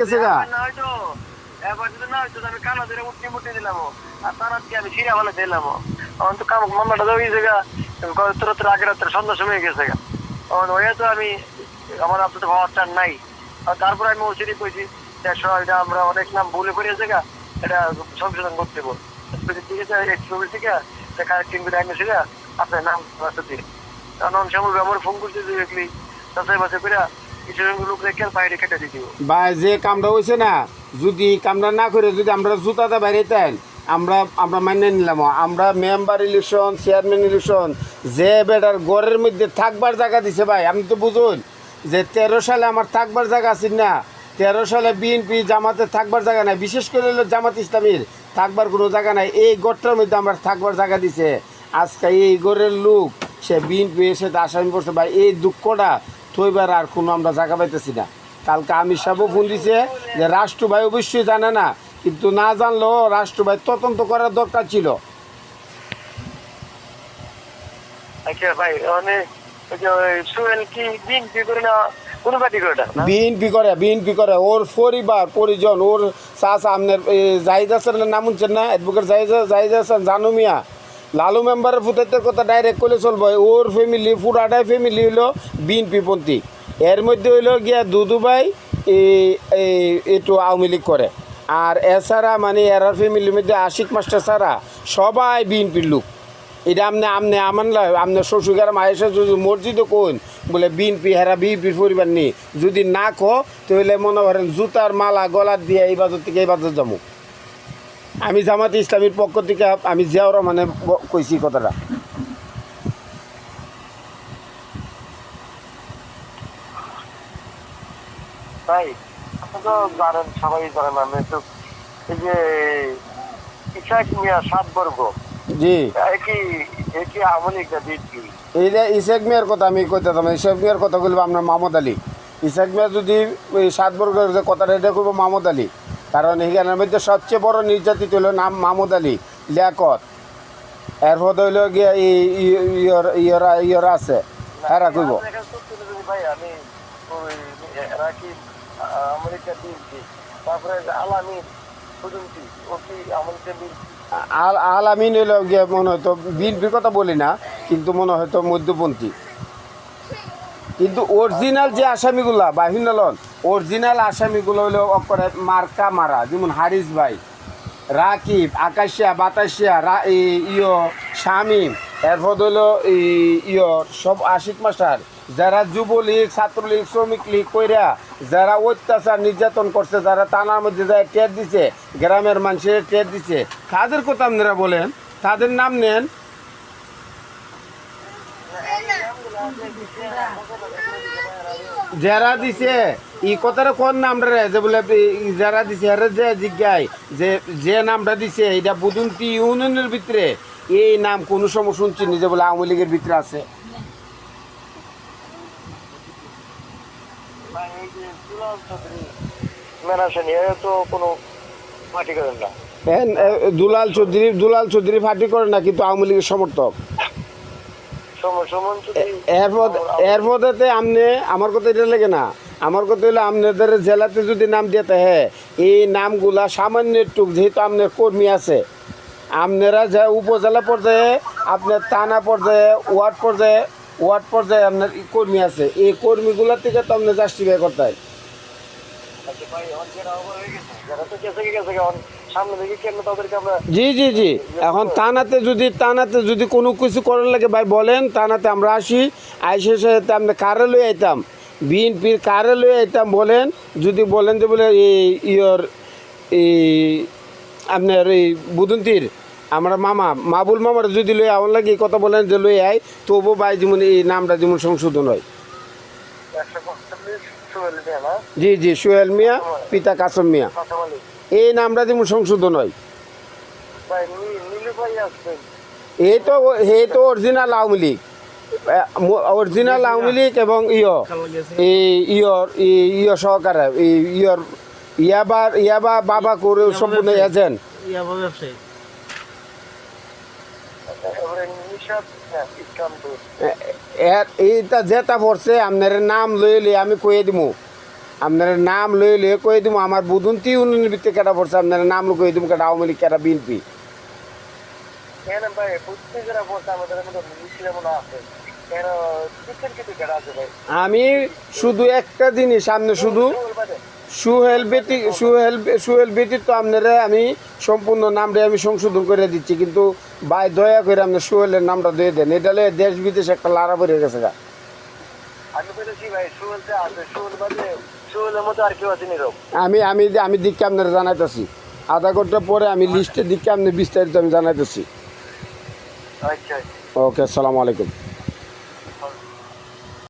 গেছে গা। না হয়তো এবার যদি না হয়তো আমি কানা ধরে মুটি দিলাম আর তার আজকে আমি সিরিয়া ভালো দিলাম তখন তো কাম মামলাটা দেওয়া গেছে গা তোর আগের রাত্রে সন্ধ্যা সময় গেছে গা তখন ওই তো আমি আমার আপনার তো ভাবার চান নাই আর তারপরে আমি ওসিডি কইছি এটা আমরা অনেক নাম ভুলে করেছে গা এটা সংশোধন করতে বল ঠিক আছে ছবি থেকে কারেক্টিং করে আইনে সেটা আপনার নাম দিয়ে কারণ শ্যামল আমার ফোন করতে দেখলি তাছাড়া বাসে করে কিছু লোক রেখে বাইরে কেটে দিয়ে দিব ভাই যে কামটা হয়েছে না, যদি কামটা না করে যদি আমরা জুতাতে বাইরেতেন আমরা আমরা মানিয়ে নিলাম। আমরা মেম্বার ইলেকশন, চেয়ারম্যান ইলেকশন, যে বেটার ঘরের মধ্যে থাকবার জায়গা দিছে ভাই, আপনি তো বুঝুন যে 13 সালে আমার থাকবার জায়গা আছে না, 13 সালে বিএনপি জামাতে থাকবার জায়গা নাই, বিশেষ করে হলো জামাত ইসলামীর থাকবার কোনো জায়গা নাই। এই গড়টার মধ্যে আমার থাকবার জায়গা দিছে। আজকে এই গড়ের লোক সে বিএনপি এসে আসামি করছে ভাই, এই দুঃখটা থইবার আর কোনো আমরা জায়গা পাইতেছি না। কালকে আমির সাহেবও ফোন দিছে যে রাষ্ট্র ভাই অবশ্যই জানে না, কিন্তু না জানলেও রাষ্ট্র ভাই তদন্ত করার দরকার ছিল। আচ্ছা ভাই মানে সুহেল কি বিএনপি করে না কোনো পার্টি করে না? বিএনপি করে ওর পরিবার পরিজন, ওর চাচা আপনার জাহিদ হাসানের নাম শুনছেন না, অ্যাডভোকেট জাহিদ হাসান জানু মিয়া, লালু মেম্বারের ফুটাইতে কথা ডাইরেক্ট করলে চলবে। ওর ফ্যামিলি পুরাটাই ফ্যামিলি হইলো বিএনপি পন্থী। এর মধ্যে হইলো গিয়া দুদু ভাই একটু আওয়ামী লীগ করে, আর এছাড়া মানে এরার ফ্যামিলির মধ্যে আশিক মাস্টার ছাড়া সবাই বিএনপির লোক। এটা আপনার শ্বশুর মায়ের যদি মসজিদও কোন বলে বিএনপি, হেরা বিএনপির পরিবার নেই, যদি না কো তাহলে মনে করেন জুতার মালা গলার দিয়ে এই বাজার থেকে এই বাজার যাবো। আমি জামাত ইসলামীর পক্ষ থেকে আমি জিয়াউর রহমানে কইছি কথাটা। ভাই আপনি তো জানেন, সবাই জানেন আমি তো এই যে ইসাক মিয়া 7 বর্গ জি কি আওয়ামী লীগ না বিএনপি? এইটা ইসাক মিয়ার কথা আমি কইতাম। ইসাক মিয়ার কথা বলবো আপনার মাহমুদ আলী। ইসাক মিয়া যদি ওই 7 বর্গের যে কথাটা এটা করবো মাহমুদ আলী, কারণ এখানের মধ্যে সবচেয়ে বড় নির্যাতিত হলো নাম মাহমুদ আলী লিয়াকত। এরপর হইল গিয়া ইয়রা আছে এরা কইব। ভাই আমি এরা কি আমেরিকা বিএনপি, তারপরে আলামিন পর্যন্ত ও কি আমেরিকা বিএনপি? আলামিন হইল গিয়া মনে হয়তো বিএনপির কথা বলি না, কিন্তু মনে হয়তো মধ্যপন্থী। কিন্তু অরিজিনাল যে আসামিগুলা বা হিন্দলন অরিজিনাল আসামিগুলো হইলো অকরে মার্কা মারা, যেমন হারিস ভাই, রাকিব, আকাশিয়া, বাতাসিয়া, শামীম, এরপর হইলো সব আশিক মাস্টার, যারা যুবলীগ, ছাত্রলীগ, শ্রমিক লীগ কইরা যারা অত্যাচার নির্যাতন করছে, যারা থানার মধ্যে যায় টের দিছে, গ্রামের মানুষের টের দিছে, তাদের কথা আপনারা বলেন, তাদের নাম নেন। যারা দিছে ই কথাটা কোন নামটা রে যে বলে যারা দিছে এর যে জিজ্ঞাই যে নামটা দিছে এটা বুদুন্তি ইউনিয়নের ভিতরে, এই নাম কোনো সময় শুনছি নি যে বলে আওয়ামী লীগের ভিতরে আছে। দুলাল চৌধুরী পার্টি করেন না, কিন্তু আওয়ামী লীগের সমর্থক। এরপরে আপনি আমার কথা এটা লেগে না, আমার কথা হলো আপনাদের জেলাতে যদি নাম দিতে হ্যাঁ এই নামগুলা সামান্য একটু, যেহেতু আপনার কর্মী আছে, আপনারা যা উপজেলা পর্যায়ে, আপনার থানা পর্যায়ে, ওয়ার্ড পর্যায়ে আপনার কর্মী আছে, এই কর্মীগুলোর থেকে তো আপনি জাস্টিফাই করতে হয়। জি জি জি এখন থানাতে যদি কোনো কিছু করার লাগে ভাই বলেন, থানাতে আমরা আসি, আইসে সাথে আমরা কারে লই আইতাম, বিএনপির কারে লই আইতাম বলেন। যদি বলেন যে বলে আপনার এই বুদন্তির আমরা মাবুল মামার যদি লই আমার লাগে এই কথা বলেন যে লই আই, তবু ভাই যেমন এই নামটা যেমন সংশোধন হয়। জি জি সোহেল মিয়া, পিতা কাসম মিয়া, এই নামটা যেমন সংশোধন হয়। এই তো অরিজিনাল আওয়ামী লীগ, এবং সহকারে ইয়াবা বাবা করে সম্পূর্ণ এজেন্ট। এইটা যেটা পড়ছে আপনার নাম লইলে আমি কয়ে দিব, আপনার নাম লয়ে লয়ে কয়ে দিব আমার বুধুন্তি ইউনিয়নের ভিতরে কেটা পড়ছে আপনার নাম কয়ে দিব কেটা আওয়ামী লীগ কেটা বিএনপি। কেন ভাই বুঝতে যারা বলছে আমাদের মধ্যে মিছিল মনে আছে কেন কিছু কিছু কেটে আছে ভাই আমি শুধু একটা জিনিস সামনে শুধু বাদে সুহেল বেটি তো আপনারা আমি সম্পূর্ণ নামটা আমি সংশোধন করে দিচ্ছি, কিন্তু ভাই দয়া করে আপনার সুহেলের নামটা দিয়ে দেন। এটা হলে দেশ বিদেশে একটা লাড়া পড়ে গেছে গা। আমি বলেছি ভাই সুলতে আছে সুল বাদে সুলের মতো আর কেউ আছে নীরব। আমি আমি আমি দিককে আপনারা জানাইতেছি, আধা ঘন্টা পরে আমি লিস্টের দিককে আপনি বিস্তারিত আমি জানাইতেছি। আচ্ছা ওকে, আসসালামু আলাইকুম।